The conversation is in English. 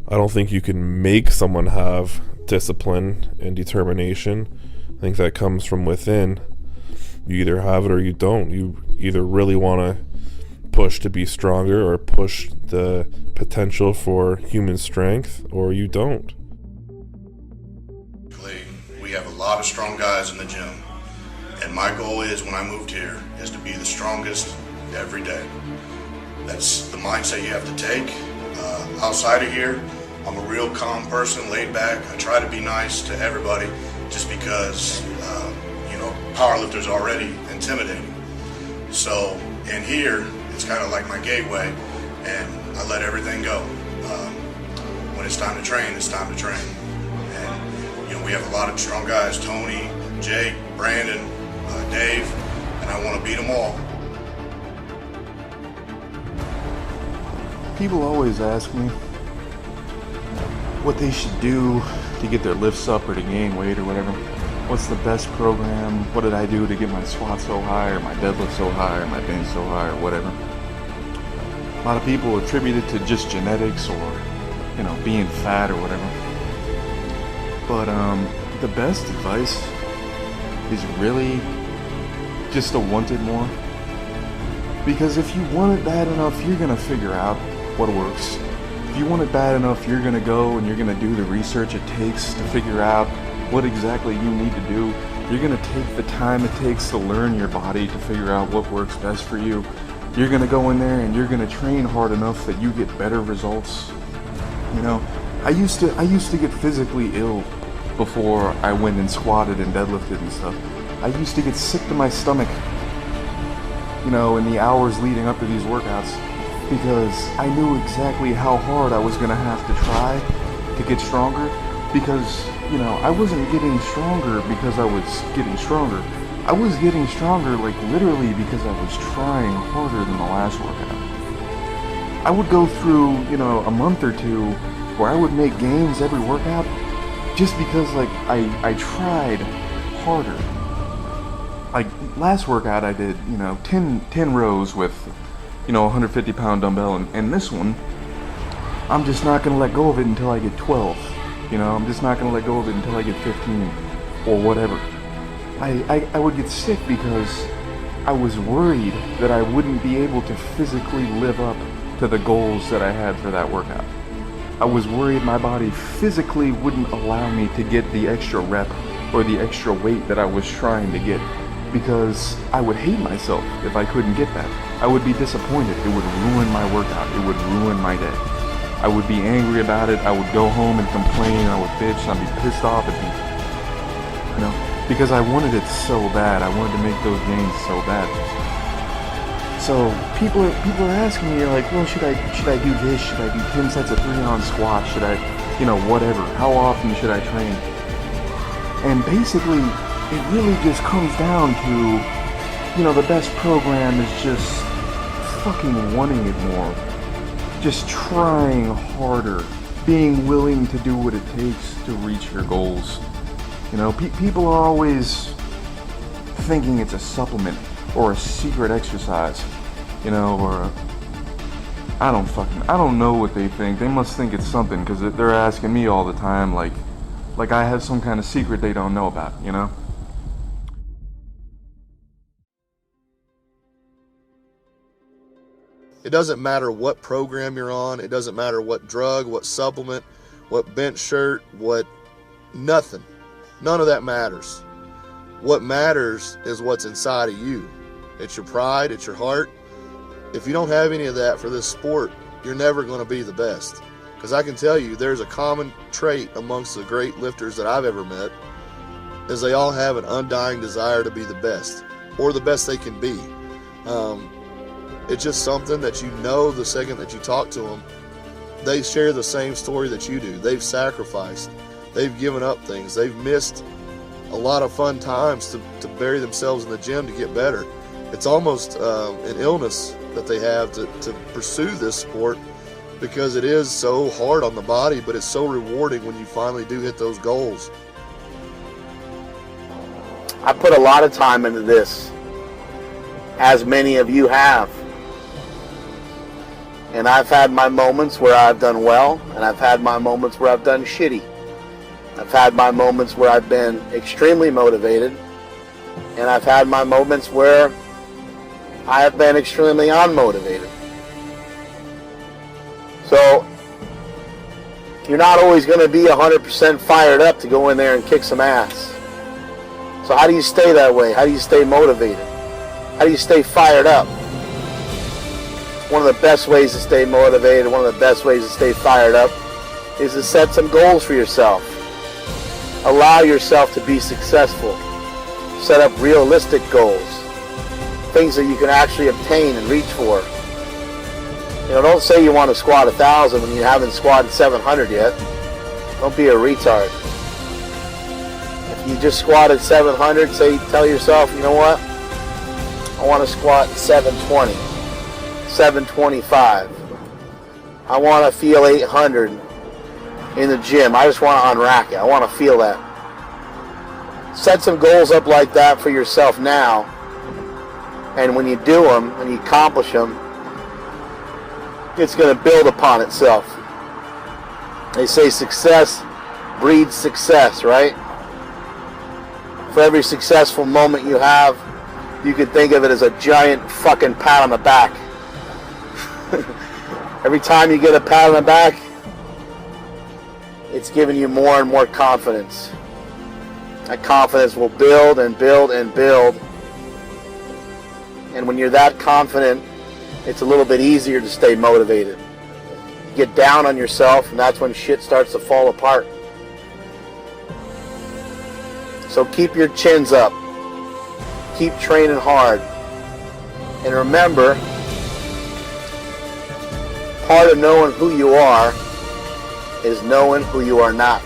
I don't think you can make someone have discipline and determination. I think that comes from within. You either have it or you don't. You either really want to push to be stronger or push the potential for human strength, or you don't. We have a lot of strong guys in the gym, and my goal is, when I moved here, is to be the strongest every day. That's the mindset you have to take. Outside of here, I'm a real calm person, laid back. I try to be nice to everybody just because, powerlifters are already intimidating. So in here, it's kind of like my gateway, and I let everything go. When it's time to train, it's time to train. And, we have a lot of strong guys, Tony, Jake, Brandon, Dave, and I want to beat them all. People always ask me what they should do to get their lifts up or to gain weight or whatever. What's the best program? What did I do to get my squat so high or my deadlift so high or my bench so high or whatever? A lot of people attribute it to just genetics or, being fat or whatever. But the best advice is really just to want it more. Because if you want it bad enough, you're going to figure out what works. If you want it bad enough, you're going to go and you're going to do the research it takes to figure out what exactly you need to do. You're going to take the time it takes to learn your body to figure out what works best for you. You're going to go in there and you're going to train hard enough that you get better results. I used to get physically ill before I went and squatted and deadlifted and stuff. I used to get sick to my stomach, in the hours leading up to these workouts, because I knew exactly how hard I was going to have to try to get stronger, because, I wasn't getting stronger because I was getting stronger. I was getting stronger, literally, because I was trying harder than the last workout. I would go through, a month or two where I would make gains every workout just because, I tried harder. Last workout I did, 10 rows with, 150-pound dumbbell, and this one, I'm just not going to let go of it until I get 12. I'm just not going to let go of it until I get 15 or whatever. I would get sick because I was worried that I wouldn't be able to physically live up to the goals that I had for that workout. I was worried my body physically wouldn't allow me to get the extra rep or the extra weight that I was trying to get, because I would hate myself if I couldn't get that. I would be disappointed. It would ruin my workout. It would ruin my day. I would be angry about it. I would go home and complain. I would bitch. I'd be pissed off at people. Because I wanted it so bad. I wanted to make those gains so bad. So people are asking me, well, should I do this? Should I do 10 sets of 3-on squats? Should I, whatever? How often should I train? And basically, it really just comes down to, the best program is just fucking wanting it more. Just trying harder. Being willing to do what it takes to reach your goals. People are always thinking it's a supplement or a secret exercise, or I don't know what they think. They must think it's something, because they're asking me all the time, like I have some kind of secret they don't know about, It doesn't matter what program you're on. It doesn't matter what drug, what supplement, what bench shirt, nothing. None of that matters. What matters is what's inside of you. It's your pride, it's your heart. If you don't have any of that for this sport, you're never going to be the best. Because I can tell you, there's a common trait amongst the great lifters that I've ever met, is they all have an undying desire to be the best, or the best they can be. It's just something that the second that you talk to them, they share the same story that you do. They've sacrificed. They've given up things. They've missed a lot of fun times to bury themselves in the gym to get better. It's almost an illness that they have to pursue this sport, because it is so hard on the body, but it's so rewarding when you finally do hit those goals. I put a lot of time into this, as many of you have. And I've had my moments where I've done well, and I've had my moments where I've done shitty. I've had my moments where I've been extremely motivated, and I've had my moments where I have been extremely unmotivated. So, you're not always going to be 100% fired up to go in there and kick some ass. So how do you stay that way? How do you stay motivated? How do you stay fired up? One of the best ways to stay motivated, one of the best ways to stay fired up is to set some goals for yourself. Allow yourself to be successful. Set up realistic goals. Things that you can actually obtain and reach for. You know, don't say you want to squat 1,000 when you haven't squatted 700 yet. Don't be a retard. If you just squatted 700, tell yourself, you know what? I want to squat 720, 725. I want to feel 800 in the gym. I just want to unrack it. I want to feel that. Set some goals up like that for yourself now. And when you do them, when you accomplish them, it's going to build upon itself. They say success breeds success, right? For every successful moment you have, you could think of it as a giant fucking pat on the back. Every time you get a pat on the back, it's giving you more and more confidence. That confidence will build and build and build. And when you're that confident, it's a little bit easier to stay motivated. You get down on yourself, and that's when shit starts to fall apart. So keep your chins up. Keep training hard. And remember, part of knowing who you are is knowing who you are not.